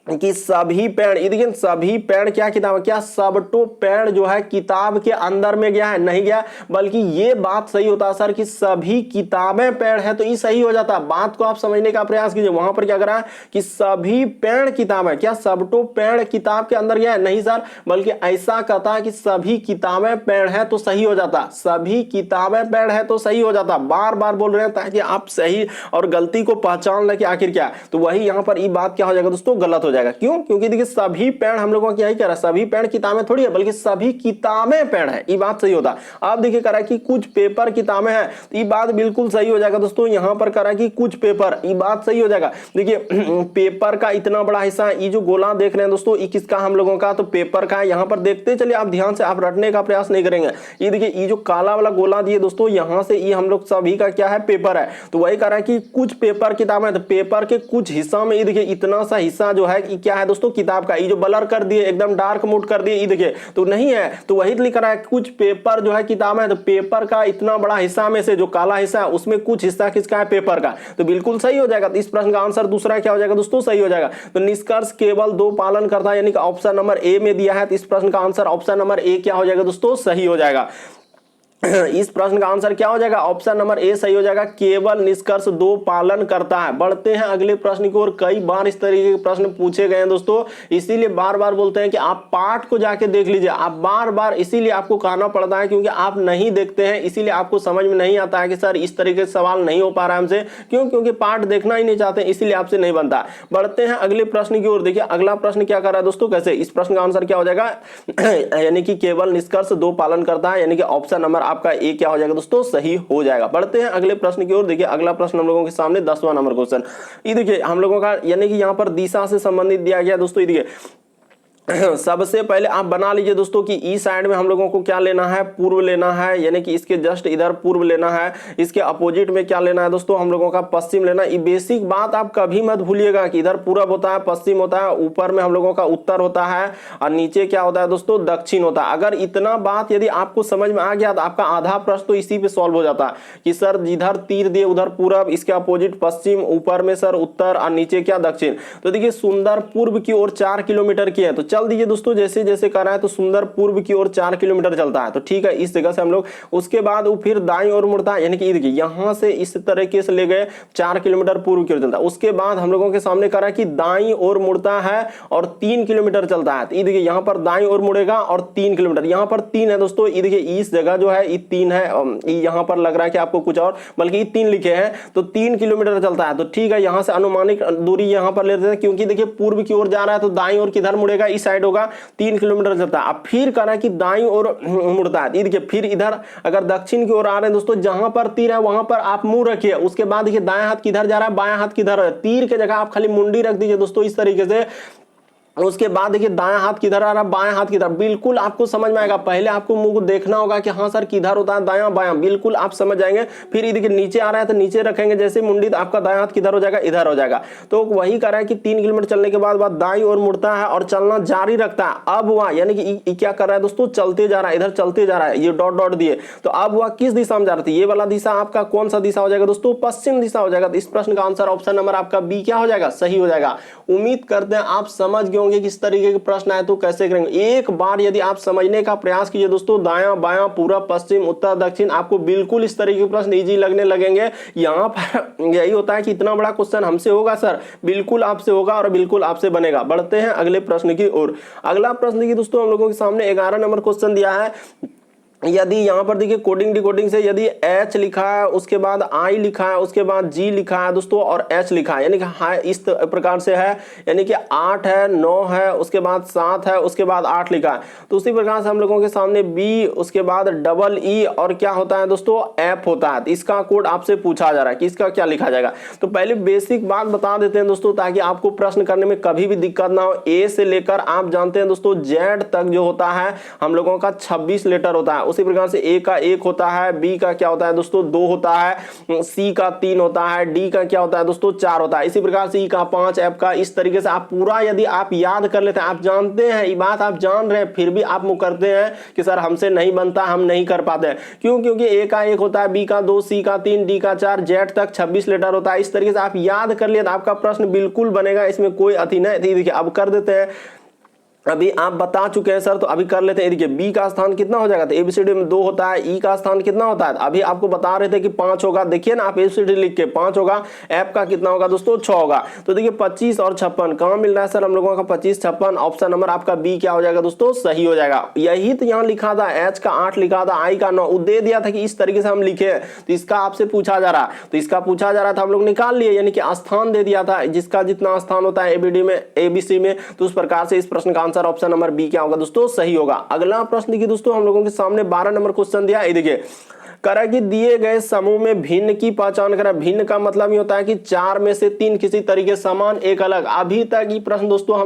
कि सभी पेड़, ये देखिए सभी पेड़ क्या किताब, क्या सबटो पेड़ जो है किताब के अंदर में गया है, नहीं गया। बल्कि ये बात सही होता है सर कि सभी किताबें पेड़ है, तो ये सही हो जाता है। बात को आप समझने का प्रयास कीजिए, वहां पर क्या कर रहा है कि सभी पेड़ किताब है, क्या सबटो पेड़ किताब के अंदर गया है, नहीं सर। बल्कि ऐसा कहता है कि सभी किताबें पेड़ है तो सही हो जाता, सभी किताबें पेड़ है तो सही हो जाता। बार बार बोल रहे हैं ताकि आप सही और गलती को पहचान लें कि आखिर क्या है। तो वही यहां पर ये बात क्या हो जाएगा दोस्तों गलत हो जाएगा। क्यों? क्योंकि देखिए सभी पेड़ हम लोगों को क्या ही कह रहा है, सभी पेड़ किताबें थोड़ी है बल्कि सभी किताबें पेड़ है, ये बात सही होता। अब देखिए कह रहा है कि कुछ पेपर किताबें हैं, तो ये बात बिल्कुल सही हो जाएगा दोस्तों। यहां पर कह रहा है कि कुछ पेपर, ये बात सही हो जाएगा। देखिए पेपर का इतना बड़ा हिस्सा, ये जो गोला देख रहे हैं दोस्तों, ये किसका हम लोगों का, तो पेपर का है। यहां पर देखते चलिए आप ध्यान से, आप रटने का प्रयास नहीं करेंगे। ये देखिए ये जो काला वाला गोला दिए दोस्तों, यहां से ये हम लोग सभी का क्या है, पेपर है। तो वही कह रहा है कि कुछ पेपर किताब है, तो पेपर के कुछ हिस्सा में ये देखिए इतना सा हिस्सा जो है ये क्या है दोस्तों, किताब का। ये जो ब्लर कर दिए, एकदम डार्क मोड कर दिए, ये देखिए तो नहीं है, तो वही लिख रहा है कुछ पेपर जो है किताब है। तो पेपर का इतना बड़ा हिस्सा में से जो काला हिस्सा है उसमें कुछ हिस्सा किसका है, पेपर का। तो बिल्कुल सही हो जाएगा। तो इस प्रश्न का आंसर दूसरा क्या हो जाएगा दोस्तों, सही हो जाएगा। तो निष्कर्ष केवल 2 पालन करता है, यानी कि ऑप्शन नंबर ए में दिया है। तो इस प्रश्न का आंसर ऑप्शन नंबर ए क्या हो जाएगा दोस्तों, सही हो जाएगा। इस प्रश्न का आंसर क्या हो जाएगा, ऑप्शन नंबर ए सही हो जाएगा। केवल निष्कर्ष 2 पालन करता है। बढ़ते हैं अगले प्रश्न की ओर। कई बार इस तरीके के प्रश्न पूछे गए हैं दोस्तों, इसीलिए बार बार बोलते हैं कि आप पाठ को जाके देख लीजिए। आप बार बार इसीलिए आपको कहना पड़ता है, क्योंकि आप नहीं देखते हैं, इसीलिए आपको समझ में नहीं आता है कि सर इस तरीके से सवाल नहीं हो पा रहा है हमसे। क्यों? क्योंकि पाठ देखना ही नहीं चाहते, इसीलिए आपसे नहीं बनता। बढ़ते हैं अगले प्रश्न की ओर। देखिए अगला प्रश्न क्या कर रहा है दोस्तों, कैसे, इस प्रश्न का आंसर क्या हो जाएगा यानी कि केवल निष्कर्ष 2 पालन करता है, यानी कि ऑप्शन नंबर आपका ए क्या हो जाएगा दोस्तों, सही हो जाएगा। बढ़ते हैं अगले प्रश्न की ओर। देखिए अगला प्रश्न हम लोगों के सामने 10वां नंबर क्वेश्चन। ये देखिए हम लोगों का यानी कि यहां पर दिशा से संबंधित दिया गया दोस्तों। ये देखिए सबसे पहले आप बना लीजिए दोस्तों कि ई साइड में हम लोगों को क्या लेना है, पूर्व लेना है, यानी कि इसके जस्ट इधर पूर्व लेना है। इसके अपोजिट में क्या लेना है दोस्तों, हम लोगों का पश्चिम लेना है। ये बेसिक बात आप कभी मत भूलिएगा कि इधर पूर्व होता है, पश्चिम होता है, ऊपर में हम लोगों का उत्तर होता है और नीचे क्या होता है दोस्तों, दक्षिण होता है। अगर इतना बात यदि आपको समझ में आ गया तो आपका आधा प्रश्न तो इसी पे सॉल्व हो जाता है कि सर जिधर तीर दिए उधर पूर्व, इसके अपोजिट पश्चिम, ऊपर में सर उत्तर और नीचे क्या, दक्षिण। तो देखिए सुंदर पूर्व की ओर 4 किलोमीटर की है, तो चल दीजिए दोस्तों जैसे जैसे कर रहा है। तो सुंदर पूर्व की ओर 4 किलोमीटर चलता है, तो ठीक है इस जगह से हम लोग, उसके बाद वो फिर दाईं ओर मुड़ता है, यानी कि देखिए यहां से इस तरीके से ले गए 4 किलोमीटर पूर्व की ओर चलता है। उसके बाद हम लोगों के सामने कर रहा है कि दाईं ओर मुड़ता है और 3 किलोमीटर चलता है। तो ये देखिए यहां पर दाईं ओर मुड़ेगा और 3 किलोमीटर, यहां पर 3 है दोस्तों। ये देखिए इस जगह जो है ये 3 है, यहां पर लग रहा है कि आपको कुछ और, बल्कि ये 3 लिखे हैं, तो 3 किलोमीटर चलता है। तो ठीक है यहां से अनुमानिक दूरी यहां पर लेते हैं, क्योंकि देखिए पूर्व की ओर जा रहा है तो दाईं ओर किधर मुड़ेगा, इस साइड होगा, 3 किलोमीटर चलता है। अब फिर कह रहा है कि दाईं ओर मुड़ता है। देखिए फिर इधर अगर दक्षिण की ओर आ रहे हैं दोस्तों, जहां पर तीर है वहां पर आप मुंह रखिए। उसके बाद देखिए दाएं हाथ किधर जा रहा है, बाएं हाथ किधर है, तीर के जगह आप खाली मुंडी रख दीजिए दोस्तों इस तरीके से। उसके बाद देखिए दायां हाथ किधर आ रहा है, बायां हाथ किधर, बिल्कुल आपको समझ में आएगा। पहले आपको मुंह को देखना होगा कि हाँ सर किधर होता है, दायां बायां, बिल्कुल आप समझ जाएंगे। फिर देखिए नीचे आ रहा है तो नीचे रखेंगे जैसे मुंडी, तो आपका दायां हाथ किधर हो जाएगा, इधर हो जाएगा। तो वही कह रहा है कि 3 किलोमीटर चलने के बाद दाईं ओर मुड़ता है और चलना जारी रखता है। अब वह यानी कि क्या कर रहा है दोस्तों, चलते जा रहा है, इधर चलते जा रहा है, ये डॉट डॉट दिए। तो अब वह किस दिशा में जा रहा था, ये वाला दिशा आपका कौन सा दिशा हो जाएगा दोस्तों, पश्चिम दिशा हो जाएगा। तो इस प्रश्न का आंसर ऑप्शन नंबर आपका बी क्या हो जाएगा, सही हो जाएगा। उम्मीद करते हैं आप समझ गए होंगे किस तरीके के प्रश्न आए तो कैसे करेंगे। एक बार यदि आप समझने का प्रयास कीजिए दोस्तों, दायां बायां पूरब पश्चिम उत्तर दक्षिण, आपको बिल्कुल इस तरीके के प्रश्न इजी लगने लगेंगे। यहाँ पर यही होता है कि इतना बड़ा क्वेश्चन हमसे होगा सर, बिल्कुल आपसे होगा और बिल्कुल आपसे बनेगा। बढ़ते हैं अगले प्रश्न की ओर। अगला प्रश्न देखिए दोस्तों, हम लोगों के सामने 11 नंबर क्वेश्चन दिया है। यदि यहाँ पर देखिए कोडिंग डिकोडिंग से यदि H लिखा है, उसके बाद I लिखा है, उसके बाद G लिखा है दोस्तों और H लिखा है, यानी कि हाँ इस प्रकार से है, यानी कि 8 है, 9 है, उसके बाद 7 है, उसके बाद 8 लिखा है। तो उसी प्रकार से हम लोगों के सामने B, उसके बाद डबल E और क्या होता है दोस्तों, F होता है। तो इसका कोड आपसे पूछा जा रहा है कि इसका क्या लिखा जाएगा। तो पहले बेसिक बात बता देते हैं दोस्तों, ताकि आपको प्रश्न करने में कभी भी दिक्कत ना हो। A से लेकर आप जानते हैं दोस्तों Z तक जो होता है हम लोगों का 26 लेटर होता है। उसी प्रकार से ए का 1 होता है, बी का क्या होता है दोस्तों 2 होता है, सी का 3 होता है, डी का क्या होता है दोस्तों 4 होता है। इसी प्रकार से ई का 5, एफ का, इस तरीके से आप पूरा यदि आप याद कर लेते हैं, आप जानते हैं ये बात आप जान रहे हैं, फिर भी आप मुंह करते हैं कि सर हमसे नहीं बनता, हम नहीं कर पाते हैं। क्यों? क्योंकि ए का 1 होता है, बी का 2, सी का 3, डी का 4, जेड तक 26 लेटर होता है। इस तरीके से आप याद कर लिए तो आपका प्रश्न बिल्कुल बनेगा, इसमें कोई अति नहीं। देखिए अब कर देते हैं अभी आप बता चुके हैं सर, तो अभी कर लेते हैं। देखिए बी का स्थान कितना हो जाएगा, तो एबीसीडी में 2 होता है। ई का स्थान कितना होता है, अभी आपको बता रहे थे कि 5 होगा। देखिए ना आप एबीसीडी लिख के 5 होगा, एफ का कितना होगा दोस्तों 6 होगा। तो देखिए 25 और 56 कहां मिल रहा है सर हम लोगों का 25 56। ऑप्शन नंबर आपका बी क्या हो जाएगा दोस्तों, सही हो जाएगा। यही तो यहाँ लिखा था, एच का 8 लिखा था, आई का 9 दे दिया था कि इस तरीके से हम लिखे। तो इसका आपसे पूछा जा रहा, तो इसका पूछा जा रहा था, हम लोग निकाल लिए, यानी कि स्थान दे दिया था, जिसका जितना स्थान होता है एबीडी में एबीसी में, तो उस प्रकार से इस प्रश्न का आंसर ऑप्शन नंबर बी क्या होगा दोस्तों, सही होगा। अगला प्रश्न देखिए दोस्तों, हम लोगों के सामने 12 नंबर क्वेश्चन दिया है। देखिए करा कि दिए गए समूह में भिन्न की पहचान करें। भिन्न का मतलब ये होता है कि 4 में से 3 किसी तरीके समान, एक अलग। अभी तक ये प्रश्न दोस्तों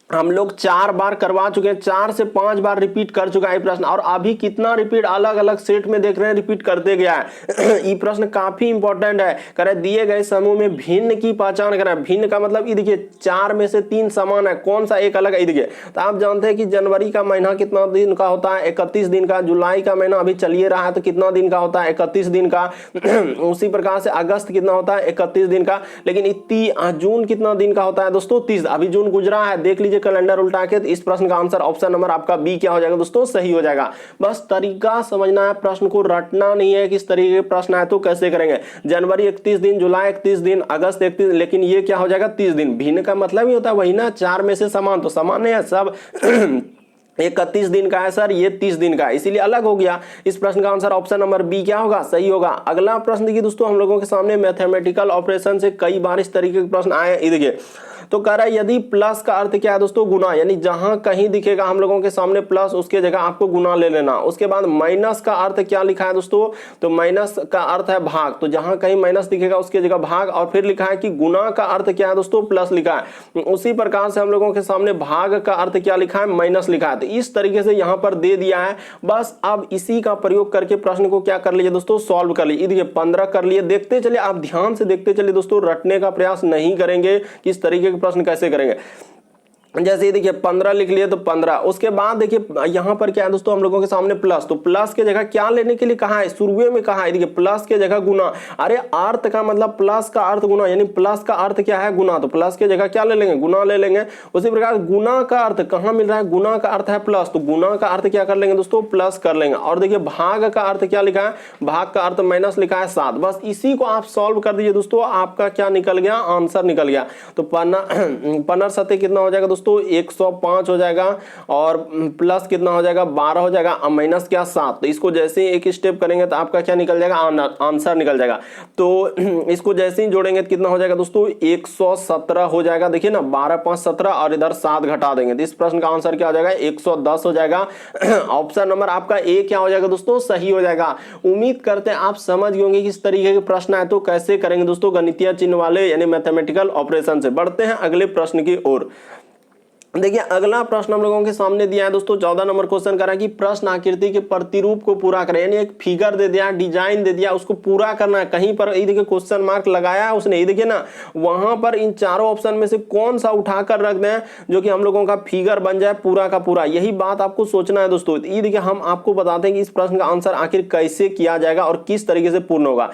हम लोग 4 बार करवा चुके हैं, 4 से 5 बार रिपीट कर चुका है प्रश्न, और अभी कितना रिपीट अलग अलग सेट में देख रहे हैं, रिपीट करते गया है। ये प्रश्न काफी इंपॉर्टेंट है। करें दिए गए समूह में भिन्न की पहचान करें। भिन्न का मतलब ये देखिए 4 में से 3 समान है, कौन सा एक अलग है। देखिए तो आप जानते हैं कि जनवरी का महीना कितना दिन का होता है, 31 दिन का। जुलाई का महीना अभी चलिए रहा है, तो कितना दिन का होता है, 31 दिन का। उसी प्रकार से अगस्त कितना होता है, 31 दिन का। लेकिन जून कितना दिन का होता है दोस्तों, 30। अभी जून गुजरा है, देख लीजिए कैलेंडर उल्टा के। तो इस प्रश्न का आंसर ऑप्शन नंबर आपका बी क्या हो जाएगा दोस्तों, सही हो जाएगा। बस तरीका समझना है, प्रश्न को रटना नहीं है। किस तरीके के प्रश्न आए तो कैसे करेंगे। जनवरी 31 दिन, जुलाई 31 दिन, अगस्त 31, लेकिन ये क्या हो जाएगा 30 दिन। भिन्न का मतलब ही होता है वही ना, 4 में से समान, तो समान नहीं है सब। 31 दिन का है सर, ये 30 दिन का है, इसीलिए अलग हो गया। इस प्रश्न का आंसर ऑप्शन नंबर बी क्या होगा, सही होगा। अगला प्रश्न देखिए दोस्तों, हम लोगों के सामने मैथमेटिकल ऑपरेशन से कई बार इस तरीके के प्रश्न आए। देखिए तो कह रहा है यदि प्लस का अर्थ क्या है दोस्तों, गुना, यानी जहां कहीं दिखेगा हम लोगों के सामने प्लस, उसके जगह आपको गुना ले लेना। उसके बाद माइनस का अर्थ क्या लिखा है दोस्तों, तो माइनस का अर्थ है भाग, तो जहां कहीं माइनस दिखेगा उसके जगह भाग। और फिर लिखा है कि गुना का अर्थ क्या है दोस्तों, प्लस लिखा है। उसी प्रकार से हम लोगों के सामने भाग का अर्थ क्या लिखा है, माइनस लिखा है। तो इस तरीके से यहां पर दे दिया है। बस अब इसी का प्रयोग करके प्रश्न को क्या कर लीजिए दोस्तों, सॉल्व कर लीजिए। देखिए 15 कर लिए, देखते चलिए, आप ध्यान से देखते चलिए दोस्तों, रटने का प्रयास नहीं करेंगे कि इस तरीके के प्रश्न कैसे करेंगे। जैसे देखिए 15 लिख लिए तो 15। उसके बाद देखिए यहां पर क्या है दोस्तों, हम लोगों के सामने प्लस, तो प्लस के जगह क्या लेने के लिए कहा है, शुरू में कहा है। देखिए प्लस के जगह गुना, अरे अर्थ का मतलब प्लस का अर्थ गुना, यानी प्लस का अर्थ क्या है, गुना, तो प्लस के जगह क्या ले लेंगे, गुना ले लेंगे। उसी प्रकार गुना का अर्थ कहां मिल रहा है, गुना का अर्थ है प्लस, तो गुना का अर्थ क्या कर लेंगे दोस्तों, प्लस कर लेंगे। और देखिए भाग का अर्थ क्या लिखा है, भाग का अर्थ माइनस लिखा है 7। बस इसी को आप सॉल्व कर दीजिए दोस्तों, आपका क्या निकल गया, आंसर निकल गया। तो 15 सत्ते कितना हो जाएगा दोस्तों, 105 हो जाएगा। और प्लस कितना हो जाएगा, 12 हो जाएगा, माइनस क्या 7। तो इसको जैसे ही एक स्टेप करेंगे तो आपका क्या निकल जाएगा, आंसर निकल जाएगा। तो इसको जैसे ही जोड़ेंगे तो कितना हो जाएगा दोस्तों, 117 हो जाएगा। देखिए ना 12 5 17, और इधर 7 घटा देंगे तो इस प्रश्न का आंसर क्या हो जाएगा, 110 हो जाएगा। ऑप्शन नंबर आपका ए क्या हो जाएगा दोस्तों, सही हो जाएगा। उम्मीद करते हैं आप समझ गए होंगे कि इस तरीके के प्रश्न आए तो कैसे करेंगे दोस्तों, गणितीय चिन्ह वाले यानी मैथमेटिकल ऑपरेशन से। बढ़ते हैं अगले प्रश्न की ओर। देखिए अगला प्रश्न हम लोगों के सामने दिया है दोस्तों, 14 नंबर क्वेश्चन कर रहा है कि प्रश्न आकृति के प्रतिरूप को पूरा करें। यानी एक फिगर दे दिया, डिजाइन दे दिया, उसको पूरा करना है। कहीं पर ये देखिए क्वेश्चन मार्क लगाया है उसने, ये देखिए ना, वहां पर इन चारों ऑप्शन में से कौन सा उठाकर रख दें जो कि हम लोगों का फिगर बन जाए पूरा का पूरा। यही बात आपको सोचना है दोस्तों। ये देखिए हम आपको बताते हैं कि इस प्रश्न का आंसर आखिर कैसे किया जाएगा और किस तरीके से पूर्ण होगा।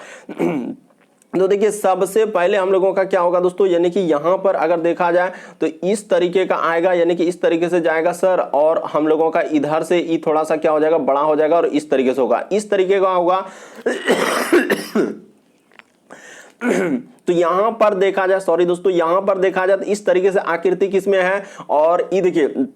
तो देखिए सबसे पहले हम लोगों का क्या होगा दोस्तों, यानी कि यहां पर अगर देखा जाए तो इस तरीके का आएगा, यानी कि इस तरीके से जाएगा सर, और हम लोगों का इधर से ये थोड़ा सा क्या हो जाएगा, बड़ा हो जाएगा, और इस तरीके से होगा, इस तरीके का होगा। तो यहां पर देखा जाए, सॉरी दोस्तों, यहां पर देखा जाए तो इस तरीके से आकृति किसमें है, और ये देखिए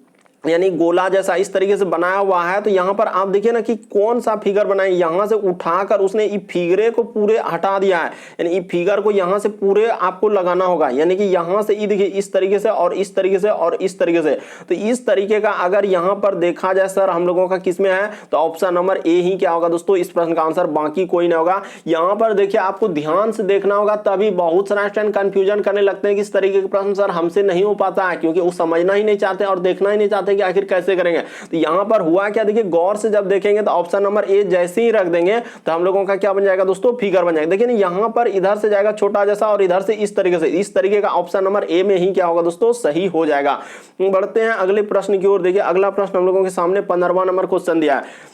यानी गोला जैसा इस तरीके से बनाया हुआ है। तो यहां पर आप देखिए ना कि कौन सा फिगर बनाए, यहां से उठाकर उसने इस फिगरे को पूरे हटा दिया है, यानी इस फिगर को यहां से पूरे आपको लगाना होगा। यानी कि यहां से ये देखिए इस तरीके से और इस तरीके से और इस तरीके से। तो इस तरीके का अगर यहां पर देखा जाए सर हम लोगों का किसमें है, तो ऑप्शन नंबर ए ही क्या होगा दोस्तों, इस प्रश्न का आंसर, बाकी कोई नहीं होगा। यहां पर देखिए आपको ध्यान से देखना होगा, तभी बहुत सारा स्टूडेंट कंफ्यूजन करने लगते हैं कि इस तरीके के प्रश्न सर हमसे नहीं हो पाता है, क्योंकि वो समझना ही नहीं चाहते और देखना ही नहीं चाहते कि आखिर कैसे करेंगे। तो यहां पर हुआ क्या, देखिए गौर से जब देखेंगे तो ऑप्शन नंबर ए जैसे ही रख देंगे तो हम लोगों का क्या बन जाएगा दोस्तों, फिगर बन जाएगा। देखिए ना यहां पर इधर से जाएगा छोटा जैसा, और इधर से इस तरीके से, इस तरीके का ऑप्शन नंबर ए में ही क्या होगा दोस्तों, सही हो जाएगा। बढ़ते हैं अगले प्रश्न की ओर। देखिए अगला प्रश्न हम लोगों के सामने 15वां नंबर क्वेश्चन दिया है।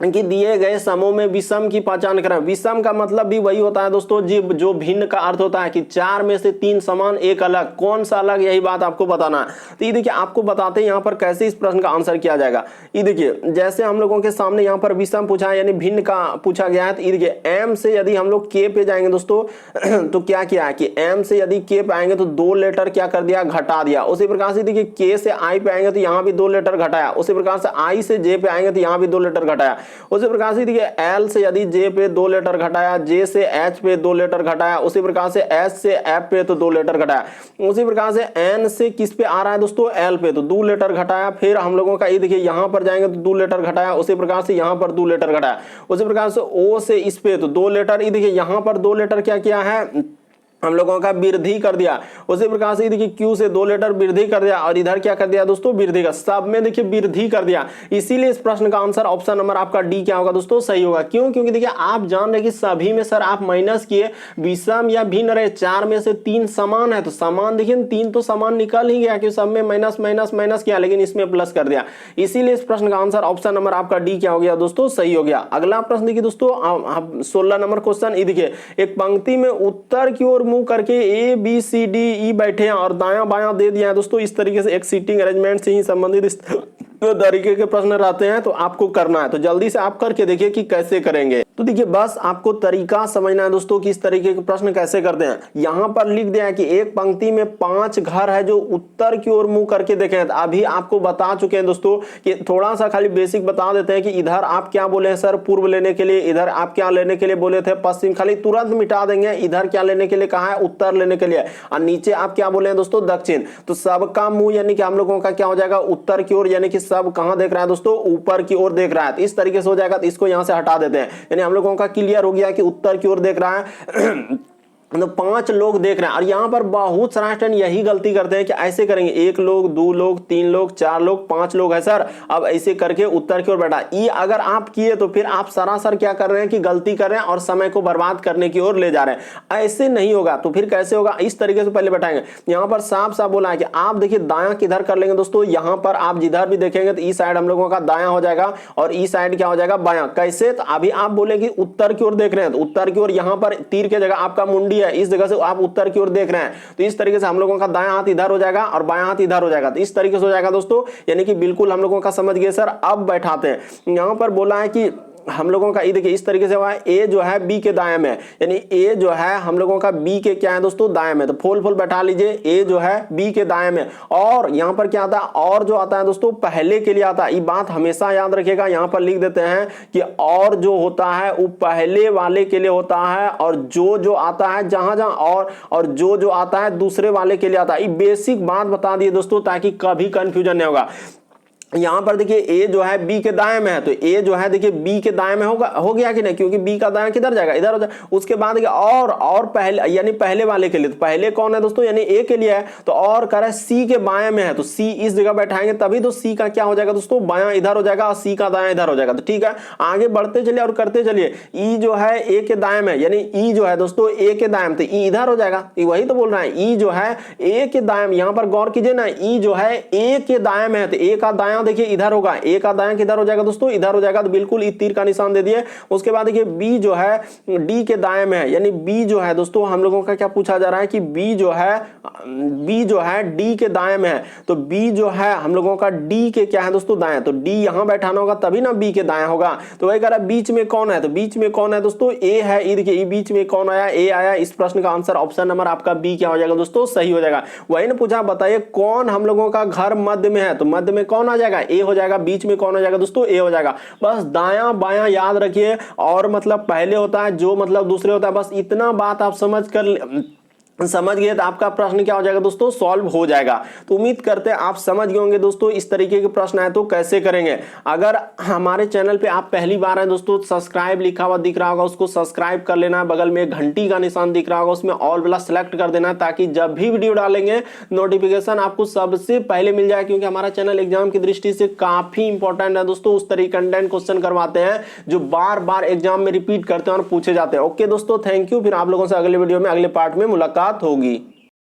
कि दिए गए समूह में विषम की पहचान करें। विषम का मतलब भी वही होता है दोस्तों जो भिन्न का अर्थ होता है कि 4 में से 3 समान, एक अलग। कौन सा अलग, यही बात आपको बताना है। तो ये देखिए आपको बताते हैं यहाँ पर कैसे इस प्रश्न का आंसर किया जाएगा। ये देखिए जैसे हम लोगों के सामने यहाँ पर विषम पूछा है यानी भिन्न का पूछा गया है। तो ये देखिए एम से यदि हम लोग के पे जाएंगे दोस्तों तो क्या किया है कि एम से यदि के पे आएंगे तो 2 लेटर क्या कर दिया, घटा दिया। उसी प्रकार से देखिए के से आई पे आएंगे तो यहाँ भी 2 लेटर घटाया। उसी प्रकार से आई से जे पे आएंगे तो यहाँ भी 2 लेटर घटाया। उसी प्रकार से देखिए एल से यदि जे पे 2 लेटर घटाया, जे से एच पे 2 लेटर घटाया, उसी प्रकार से एस से एफ पे तो 2 लेटर घटाया। उसी प्रकार से एन से किस पे आ रहा है दोस्तों, एल पे, तो 2 लेटर घटाया। फिर हम लोगों का ये देखिए यहाँ पर जाएंगे तो 2 लेटर घटाया। उसी प्रकार से यहाँ पर 2 लेटर घटाया। उसी प्रकार से ओ से इस पे तो 2 लेटर, ये देखिए यहाँ पर 2 लेटर क्या किया है, हम लोगों का वृद्धि कर दिया। उसी प्रकार से देखिए क्यू से 2 लेटर वृद्धि कर दिया और इधर क्या कर दिया दोस्तों, वृद्धि का, सब में देखिए वृद्धि कर दिया। इसीलिए इस प्रश्न का आंसर ऑप्शन नंबर आपका डी क्या होगा दोस्तों, सही होगा। क्यों, क्योंकि देखिए आप जान रहे कि सभी में सर आप माइनस किए, विषम या भिन्न रहे, 4 में से 3 समान है तो समान, देखिए 3 तो समान निकल ही गया कि सब में माइनस माइनस माइनस किया, लेकिन इसमें प्लस कर दिया। इसीलिए इस प्रश्न का आंसर ऑप्शन नंबर आपका डी क्या हो गया दोस्तों, सही हो गया। अगला प्रश्न देखिए दोस्तों 16 नंबर क्वेश्चन, ये देखिए एक पंक्ति में उत्तर की ओर मुंह करके A B C D E बैठे हैं और दायां बायां दे दिया है दोस्तों। इस तरीके से एक सीटिंग अरेंजमेंट से ही संबंधित इस तरीके के प्रश्न रहते हैं तो आपको करना है। तो जल्दी से आप करके देखिए कि कैसे करेंगे। तो देखिए बस आपको तरीका समझना है दोस्तों कि इस तरीके के प्रश्न कैसे करते हैं। यहां पर लिख दिया है कि एक पंक्ति में 5 घर है जो उत्तर की ओर मुंह करके देखें। अभी आपको बता चुके हैं दोस्तों कि थोड़ा सा खाली बेसिक बता देते हैं कि इधर आप क्या बोले हैं सर, पूर्व लेने के लिए, इधर आप क्या लेने के लिए बोले थे, पश्चिम, खाली तुरंत मिटा देंगे। इधर क्या लेने के लिए कहा है, उत्तर लेने के लिए, और नीचे आप क्या बोले हैं दोस्तों, दक्षिण। तो सबका मुंह यानी कि हम लोगों का क्या हो जाएगा, उत्तर की ओर, यानी कि सब कहां देख रहा है दोस्तों, ऊपर की ओर देख रहा है। तो इस तरीके से हो जाएगा। तो इसको यहां से हटा देते हैं, यानी हम लोगों का क्लियर हो गया कि उत्तर की ओर देख रहा है। तो 5 लोग देख रहे हैं। और यहां पर बहुत सारा स्टूडेंट यही गलती करते हैं कि ऐसे करेंगे, 1 लोग, 2 लोग, 3 लोग, 4 लोग, 5 लोग है सर, अब ऐसे करके उत्तर की ओर बैठा। ये अगर आप किए तो फिर आप सरासर क्या कर रहे हैं कि गलती कर रहे हैं और समय को बर्बाद करने की ओर ले जा रहे हैं। ऐसे नहीं होगा। तो फिर कैसे होगा, इस तरीके से पहले बैठाएंगे। यहां पर साफ साफ बोला है कि आप देखिए दायां किधर कर लेंगे दोस्तों, यहां पर आप जिधर भी देखेंगे तो इस साइड हम लोगों का दायां हो जाएगा और इस साइड क्या हो जाएगा, बायां। कैसे, तो अभी आप बोलेंगे उत्तर की ओर देख रहे हैं तो उत्तर की ओर यहां पर तीर की जगह आपका मुंडी है, इस जगह से आप उत्तर की ओर देख रहे हैं। तो इस तरीके से हम लोगों का दायां हाथ इधर हो जाएगा और बायां हाथ इधर हो जाएगा। तो इस तरीके से हो जाएगा दोस्तों, यानी कि बिल्कुल हम लोगों का समझ गए सर। अब बैठाते हैं। यहां पर बोला है कि हम लोगों का ये देखिए इस तरीके से हुआ है, ए जो है बी के दाएं में, यानी ए जो है हम लोगों का बी के क्या है दोस्तों, दाएं में। तो फुल बैठा लीजिए, ए जो है बी के दाएं में। और यहां पर क्या आता है, और जो आता है दोस्तों पहले के लिए आता है। ये बात हमेशा याद रखिएगा। यहां पर लिख देते हैं कि और जो होता है वो पहले वाले के लिए होता है, और जो आता है जहां जहां और जो आता है दूसरे वाले के लिए आता है। ये बेसिक बात बता दिए दोस्तों ताकि कभी कंफ्यूजन नहीं होगा। यहां पर देखिए ए जो है बी के दाएं में है, तो ए जो है देखिए बी के दाएं में होगा, हो गया कि नहीं, क्योंकि बी का दाएं किधर जाएगा, इधर हो जाएगा। उसके बाद देखिए और पहले यानी पहले वाले के लिए, तो पहले कौन है दोस्तों, यानी ए के लिए है। तो और कह रहा है सी के बाएं में है, तो सी इस जगह बैठाएंगे तभी तो सी का क्या हो जाएगा दोस्तों, बायां इधर हो जाएगा और सी का दायां इधर हो जाएगा। तो ठीक है, आगे बढ़ते चलिए और करते चलिए। ई जो है ए के दाएं में, यानी ई जो है दोस्तों ए के दाएं में, तो ई इधर हो जाएगा। वही तो बोल रहा है, ई जो है ए के दाएं में। यहां पर गौर कीजिए ना, ई जो है ए के दाएं में है, तो ए का दायां देखिए इधर होगा, ए का दायां किधर हो जाएगा दोस्तों, इधर हो जाएगा। तो बिल्कुल इस तीर का निशान दे दिए। उसके बाद देखिए बी जो है डी के दाएं में है, यानी बी जो है दोस्तों हम लोगों का क्या पूछा जा रहा है कि बी जो है डी के दाएं में है। तो बी जो है हम लोगों का डी के क्या है दोस्तों, दाएं। तो डी यहां बैठाना होगा तभी ना बी के दाएं होगा। तो वही कह रहा है बीच में कौन है, तो बीच में कौन है दोस्तों, ए है। ये देखिए बीच में कौन आया, ए आया। इस प्रश्न का आंसर ऑप्शन नंबर आपका बी क्या हो जाएगा दोस्तों, सही हो जाएगा। वही ना पूछा, बताइए कौन हम लोगों का घर मध्य में है, तो मध्य में कौन आ जाएगा, ए हो जाएगा। बीच में कौन हो जाएगा दोस्तों, ए हो जाएगा। बस दायां बायां याद रखिए, और मतलब पहले होता है, जो मतलब दूसरे होता है। बस इतना बात आप समझ गए तो आपका प्रश्न क्या हो जाएगा दोस्तों, सॉल्व हो जाएगा। तो उम्मीद करते हैं आप समझ गए होंगे दोस्तों इस तरीके के प्रश्न आए तो कैसे करेंगे। अगर हमारे चैनल पे आप पहली बार हैं दोस्तों, सब्सक्राइब लिखा हुआ दिख रहा होगा, उसको सब्सक्राइब कर लेना है। बगल में घंटी का निशान दिख रहा होगा, उसमें ऑल वाला सेलेक्ट कर देना है, ताकि जब भी वीडियो डालेंगे नोटिफिकेशन आपको सबसे पहले मिल जाए। क्योंकि हमारा चैनल एग्जाम की दृष्टि से काफी इंपॉर्टेंट है दोस्तों। उस तरीके कंटेंट क्वेश्चन करवाते हैं जो बार बार एग्जाम में रिपीट करते हैं और पूछे जाते हैं। ओके दोस्तों, थैंक यू। फिर आप लोगों से अगले वीडियो में अगले पार्ट में मुलाकात होगी।